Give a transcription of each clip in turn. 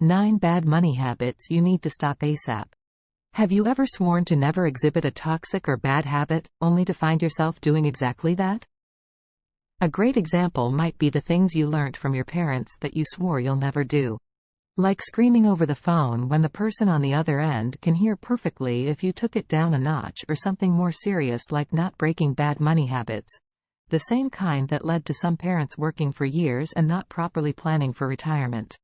9 bad money habits you need to stop ASAP. Have you ever sworn to never exhibit a toxic or bad habit, only to find yourself doing exactly that? A great example might be the things you learnt from your parents that you swore you'll never do. Like screaming over the phone when the person on the other end can hear perfectly if you took it down a notch, or something more serious like not breaking bad money habits. The same kind that led to some parents working for years and not properly planning for retirement.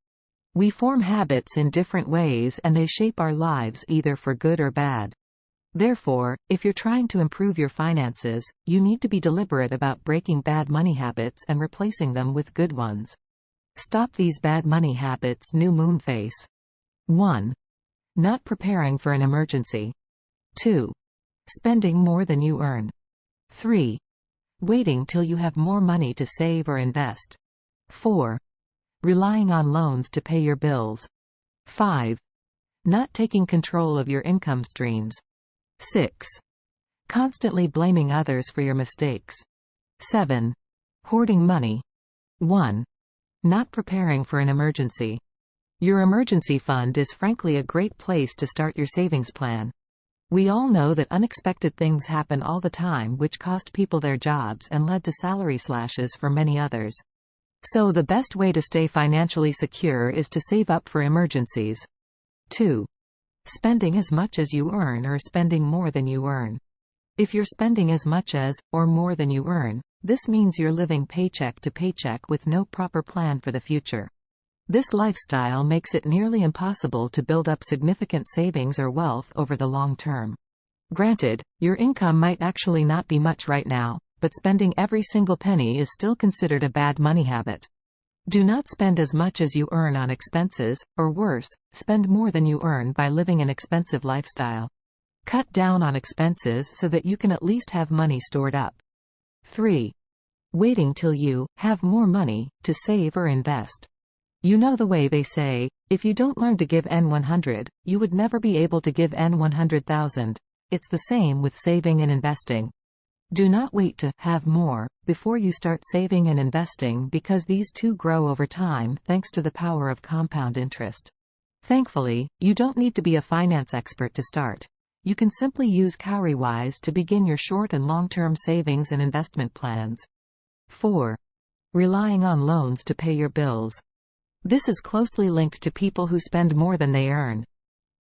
We form habits in different ways and they shape our lives either for good or bad. Therefore, if you're trying to improve your finances, you need to be deliberate about breaking bad money habits and replacing them with good ones. Stop these bad money habits. New moon face. 1. Not preparing for an emergency. 2. Spending more than you earn. 3. Waiting till you have more money to save or invest. 4. Relying on loans to pay your bills. 5. Not taking control of your income streams. 6. Constantly blaming others for your mistakes. 7. Hoarding money. 1. Not preparing for an emergency. Your emergency fund is frankly a great place to start your savings plan. We all know that unexpected things happen all the time which cost people their jobs and led to salary slashes for many others. So the best way to stay financially secure is to save up for emergencies. 2. Spending as much as you earn or spending more than you earn. If you're spending as much as, or more than you earn, this means you're living paycheck to paycheck with no proper plan for the future. This lifestyle makes it nearly impossible to build up significant savings or wealth over the long term. Granted, your income might actually not be much right now, but spending every single penny is still considered a bad money habit. Do not spend as much as you earn on expenses, or worse, spend more than you earn by living an expensive lifestyle. Cut down on expenses so that you can at least have money stored up. 3. Waiting till you have more money to save or invest. You know the way they say, if you don't learn to give N100, you would never be able to give N100,000. It's the same with saving and investing. Do not wait to have more before you start saving and investing, because these two grow over time thanks to the power of compound interest. Thankfully, you don't need to be a finance expert to start. You can simply use Cowrywise to begin your short and long-term savings and investment plans. 4. Relying on loans to pay your bills. This is closely linked to people who spend more than they earn.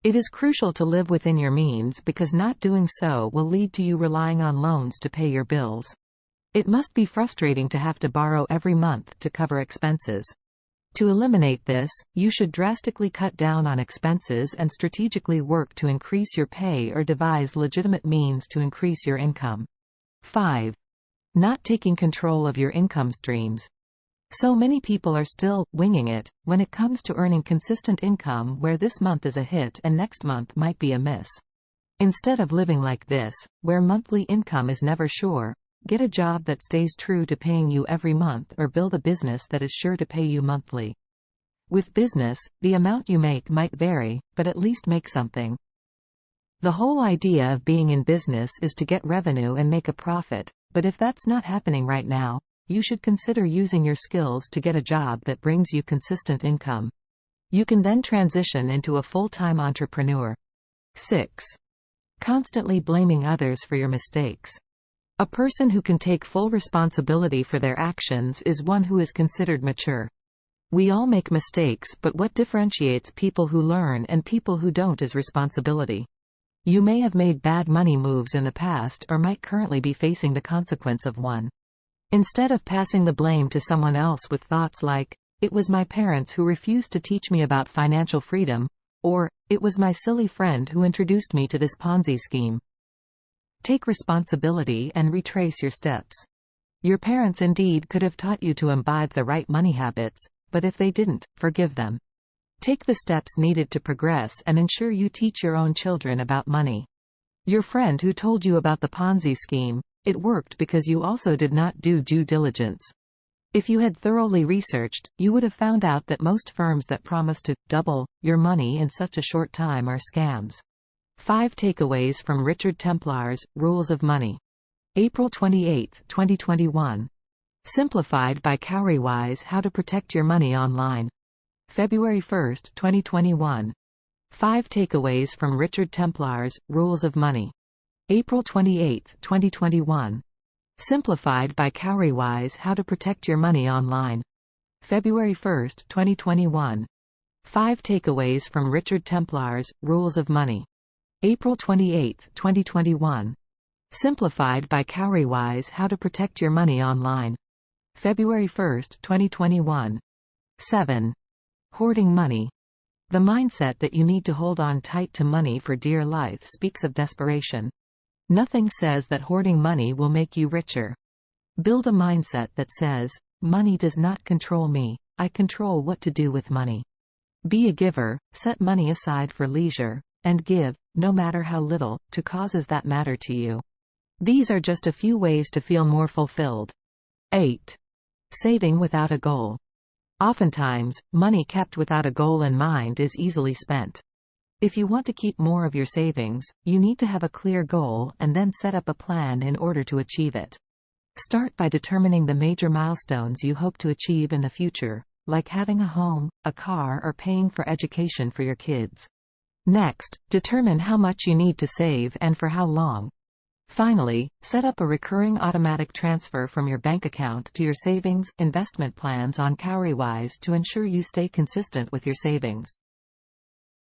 It is crucial to live within your means, because not doing so will lead to you relying on loans to pay your bills. It must be frustrating to have to borrow every month to cover expenses. To eliminate this, you should drastically cut down on expenses and strategically work to increase your pay or devise legitimate means to increase your income. 5. Not taking control of your income streams. So many people are still winging it when it comes to earning consistent income, where this month is a hit and next month might be a miss. Instead of living like this, where monthly income is never sure, get a job that stays true to paying you every month, or build a business that is sure to pay you monthly. With business, the amount you make might vary, but at least make something. The whole idea of being in business is to get revenue and make a profit, but if that's not happening right now, you should consider using your skills to get a job that brings you consistent income. You can then transition into a full-time entrepreneur. 6. Constantly blaming others for your mistakes. A person who can take full responsibility for their actions is one who is considered mature. We all make mistakes, but what differentiates people who learn and people who don't is responsibility. You may have made bad money moves in the past, or might currently be facing the consequence of one. Instead of passing the blame to someone else with thoughts like, "It was my parents who refused to teach me about financial freedom," or, "It was my silly friend who introduced me to this Ponzi scheme," take responsibility and retrace your steps. Your parents indeed could have taught you to imbibe the right money habits, but if they didn't, forgive them. Take the steps needed to progress and ensure you teach your own children about money. Your friend who told you about the Ponzi scheme, it worked because you also did not do due diligence. If you had thoroughly researched, you would have found out that most firms that promise to double your money in such a short time are scams. 5 takeaways from Richard Templar's Rules of Money. April 28, 2021. Simplified by Cowrywise: How to Protect Your Money Online. February 1, 2021. 5 Takeaways from Richard Templar's Rules of Money. April 28, 2021. Simplified by Cowrywise: How to Protect Your Money Online. February 1, 2021. 5 Takeaways from Richard Templar's Rules of Money. April 28, 2021. Simplified by Cowrywise: How to Protect Your Money Online. February 1, 2021. 7. Hoarding money. The mindset that you need to hold on tight to money for dear life speaks of desperation. Nothing says that hoarding money will make you richer. Build a mindset that says, money does not control me, I control what to do with money. Be a giver, set money aside for leisure, and give, no matter how little, to causes that matter to you. These are just a few ways to feel more fulfilled. 8. Saving without a goal. Oftentimes, money kept without a goal in mind is easily spent. If you want to keep more of your savings, you need to have a clear goal and then set up a plan in order to achieve it. Start by determining the major milestones you hope to achieve in the future, like having a home, a car, or paying for education for your kids. Next, determine how much you need to save and for how long. Finally, set up a recurring automatic transfer from your bank account to your savings investment plans on Cowrywise to ensure you stay consistent with your savings.